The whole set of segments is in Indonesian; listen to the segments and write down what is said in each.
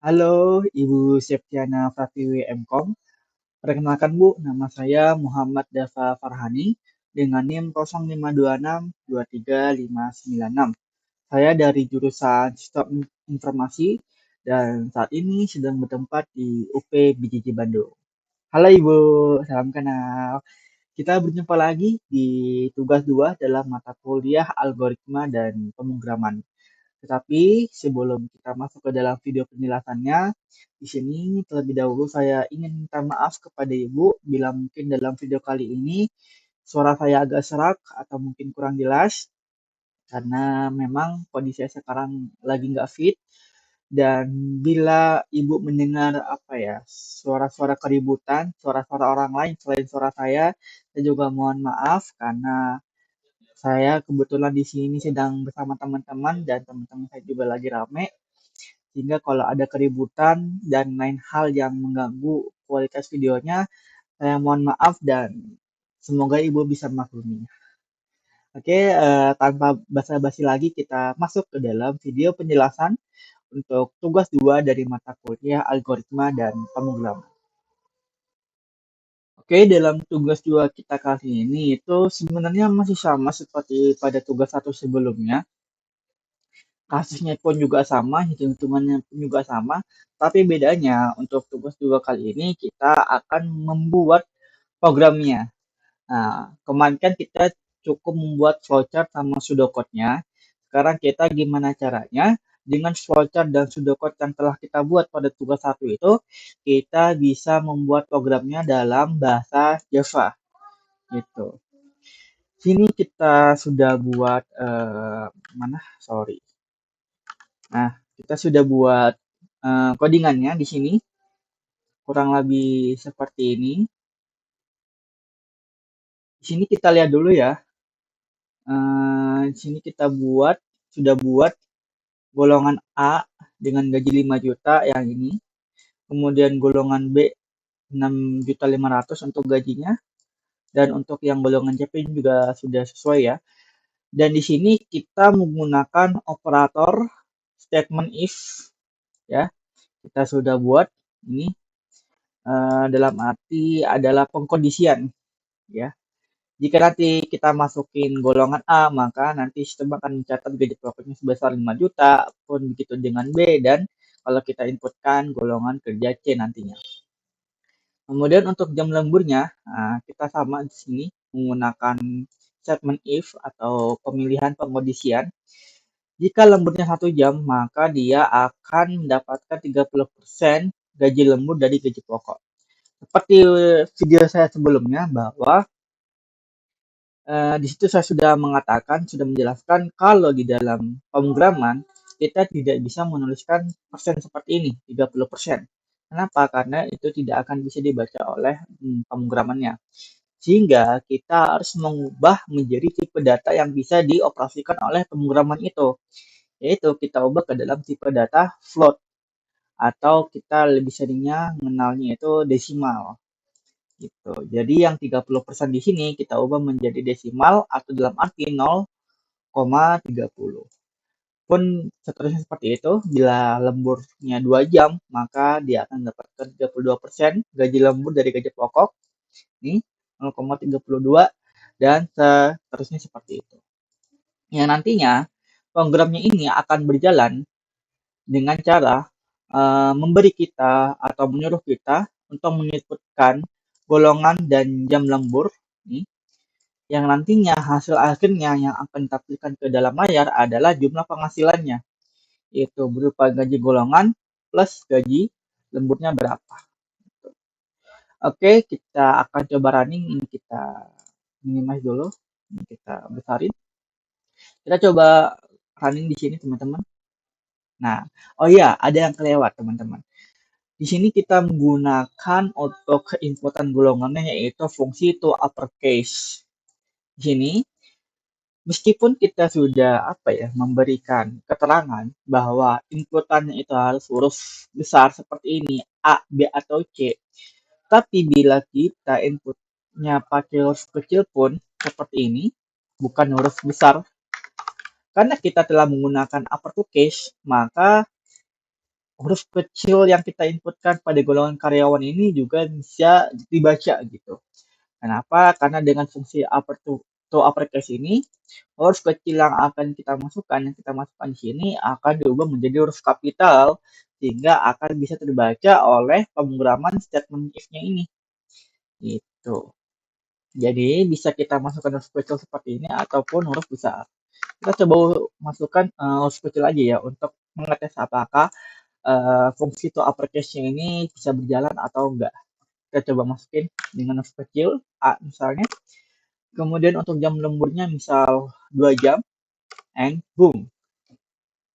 Halo, Ibu Septiana Pratiwi MKOM. Perkenalkan Bu, nama saya Muhammad Dafa Farhani dengan NIM 0526235596. Saya dari jurusan Sistem Informasi dan saat ini sedang bertempat di UP BJJ Bandung. Halo Ibu, salam kenal. Kita berjumpa lagi di tugas 2 dalam mata kuliah algoritma dan pemrograman. Tetapi sebelum kita masuk ke dalam video penjelasannya, di sini terlebih dahulu saya ingin minta maaf kepada Ibu bila mungkin dalam video kali ini suara saya agak serak atau mungkin kurang jelas karena memang kondisi saya sekarang lagi nggak fit dan bila Ibu mendengar apa ya suara-suara keributan, suara-suara orang lain selain suara saya juga mohon maaf karena saya kebetulan di sini sedang bersama teman-teman dan teman-teman saya juga lagi rame, sehingga kalau ada keributan dan lain hal yang mengganggu kualitas videonya, saya mohon maaf dan semoga Ibu bisa maklumi. Oke, tanpa basa-basi lagi kita masuk ke dalam video penjelasan untuk tugas 2 dari mata kuliah algoritma dan pemrograman. Oke, dalam tugas 2 kita kali ini itu sebenarnya masih sama seperti pada tugas 1 sebelumnya. Kasusnya pun juga sama, hitung-hitungannya pun juga sama, tapi bedanya untuk tugas 2 kali ini kita akan membuat programnya. Nah, kemarin kan kita cukup membuat flowchart sama pseudocode-nya. Sekarang kita gimana caranya dengan flowchart dan pseudocode yang telah kita buat pada tugas 1 itu, kita bisa membuat programnya dalam bahasa Java gitu. Sini kita sudah buat mana? Sorry. Nah, kita sudah buat codingannya di sini, kurang lebih seperti ini. Di sini kita lihat dulu ya. Di sini kita sudah buat golongan A dengan gaji 5 juta yang ini. Kemudian golongan B 6.500.000 untuk gajinya. Dan untuk yang golongan C juga sudah sesuai ya. Dan di sini kita menggunakan operator statement if ya. Kita sudah buat ini dalam arti adalah pengkondisian ya. Jika nanti kita masukin golongan A, maka nanti sistem akan mencatat gaji pokoknya sebesar 5 juta, pun begitu dengan B, dan kalau kita inputkan golongan kerja C nantinya. Kemudian untuk jam lemburnya, kita sama di sini menggunakan statement if atau pemilihan pengkondisian. Jika lemburnya 1 jam, maka dia akan mendapatkan 30% gaji lembur dari gaji pokok. Seperti video saya sebelumnya bahwa di situ saya sudah mengatakan, sudah menjelaskan kalau di dalam pemrograman kita tidak bisa menuliskan persen seperti ini, 30%. Kenapa? Karena itu tidak akan bisa dibaca oleh pemrogramannya. Sehingga kita harus mengubah menjadi tipe data yang bisa dioperasikan oleh pemrograman itu. Yaitu kita ubah ke dalam tipe data float. Atau kita lebih seringnya mengenalnya itu desimal. Gitu. Jadi yang 30% di sini kita ubah menjadi desimal atau dalam arti 0,30. Pun seterusnya seperti itu, bila lemburnya 2 jam, maka dia akan mendapatkan 32% gaji lembur dari gaji pokok. Ini 0,32 dan seterusnya seperti itu. Yang nantinya programnya ini akan berjalan dengan cara memberi kita atau menyuruh kita untuk menyebutkan golongan dan jam lembur nih, yang nantinya hasil akhirnya yang akan ditampilkan ke dalam layar adalah jumlah penghasilannya, yaitu berupa gaji golongan plus gaji lemburnya berapa. Oke, kita akan coba running. Ini kita minimize dulu, ini kita besarin. Kita coba running di sini teman-teman. Nah, oh iya, ada yang kelewat teman-teman. Di sini kita menggunakan untuk inputan golongannya yaitu fungsi to uppercase. Di sini meskipun kita sudah memberikan keterangan bahwa inputannya itu harus huruf besar seperti ini A, B atau C, tapi bila kita inputnya pakai huruf kecil pun seperti ini, bukan huruf besar, karena kita telah menggunakan uppercase, maka huruf kecil yang kita inputkan pada golongan karyawan ini juga bisa dibaca gitu. Kenapa? Karena dengan fungsi upper to uppercase ini, huruf kecil yang akan kita masukkan, yang kita masukkan di sini akan diubah menjadi huruf kapital sehingga akan bisa terbaca oleh pemrograman statement if-nya ini. Gitu. Jadi bisa kita masukkan huruf kecil seperti ini ataupun huruf besar. Kita coba masukkan huruf kecil aja ya untuk mengetes apakah fungsi to uppercase-nya ini bisa berjalan atau enggak. Kita coba masukin dengan huruf kecil A misalnya. Kemudian untuk jam lemburnya misal 2 jam and boom.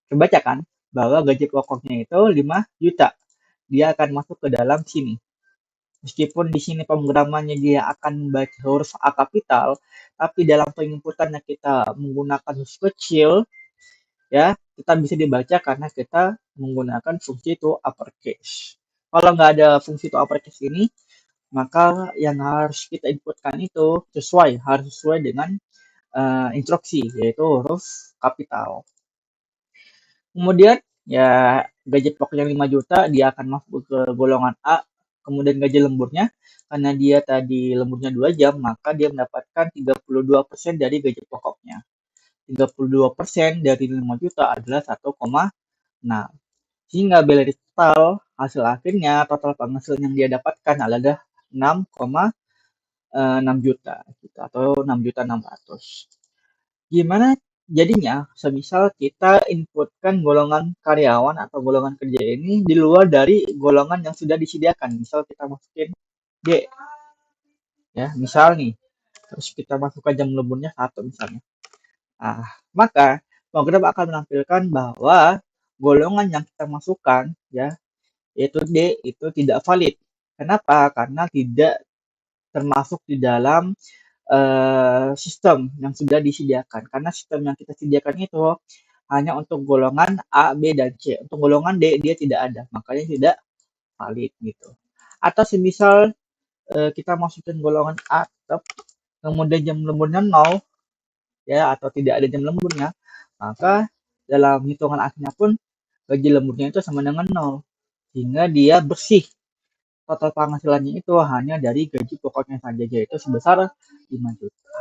Kebaca kan bahwa gaji pokoknya itu 5 juta. Dia akan masuk ke dalam sini. Meskipun di sini pemrogramannya dia akan membaca huruf A kapital, tapi dalam penginputannya kita menggunakan huruf kecil, ya kita bisa dibaca karena kita menggunakan fungsi to uppercase. Kalau nggak ada fungsi to uppercase ini, maka yang harus kita inputkan itu harus sesuai dengan instruksi, yaitu huruf kapital. Kemudian ya gaji pokoknya 5 juta, dia akan masuk ke golongan A. Kemudian gaji lemburnya, karena dia tadi lemburnya 2 jam, maka dia mendapatkan 32% dari gaji pokoknya. 32% dari 5 juta adalah 1,6. Sehingga dari total hasil akhirnya, total penghasilan yang dia dapatkan adalah 6,6 juta gitu, atau 6.600.000. Gimana jadinya semisal kita inputkan golongan karyawan atau golongan kerja ini di luar dari golongan yang sudah disediakan. Misal kita masukin D, ya misal nih, terus kita masukkan jam lemburnya 1 misalnya. Nah, maka program akan menampilkan bahwa golongan yang kita masukkan, ya yaitu D, itu tidak valid. Kenapa? Karena tidak termasuk di dalam sistem yang sudah disediakan. Karena sistem yang kita sediakan itu hanya untuk golongan A, B, dan C. Untuk golongan D, dia tidak ada. Makanya tidak valid gitu. Atau semisal kita masukin golongan A, kemudian jam lemburnya 0, ya, atau tidak ada jam lemburnya, maka dalam hitungan akhirnya pun gaji lemburnya itu sama dengan 0. Sehingga dia bersih. Total penghasilannya itu hanya dari gaji pokoknya saja, yaitu sebesar 5 juta.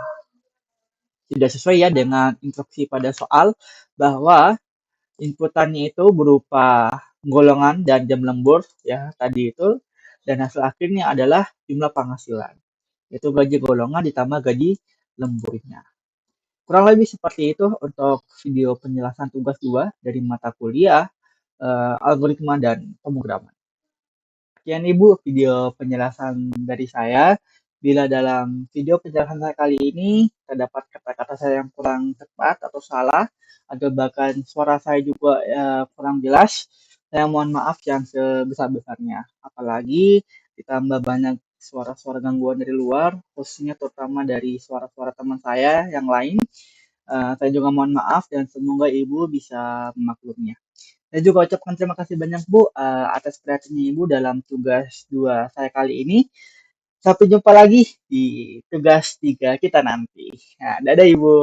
Tidak sesuai ya dengan instruksi pada soal bahwa inputannya itu berupa golongan dan jam lembur ya tadi itu, dan hasil akhirnya adalah jumlah penghasilan, yaitu gaji golongan ditambah gaji lemburnya. Kurang lebih seperti itu untuk video penjelasan tugas 2 dari mata kuliah algoritma dan pemrograman. Sekian Ibu video penjelasan dari saya. Bila dalam video penjelasan saya kali ini terdapat kata-kata saya yang kurang tepat atau salah, atau bahkan suara saya juga kurang jelas, saya mohon maaf yang sebesar-besarnya. Apalagi ditambah banyak suara-suara gangguan dari luar, khususnya terutama dari suara-suara teman saya yang lain. Saya juga mohon maaf dan semoga Ibu bisa memakluminya. Saya juga ucapkan terima kasih banyak Bu atas perhatiannya Ibu dalam tugas 2 saya kali ini. Sampai jumpa lagi di tugas 3 kita nanti. Nah, dadah Ibu.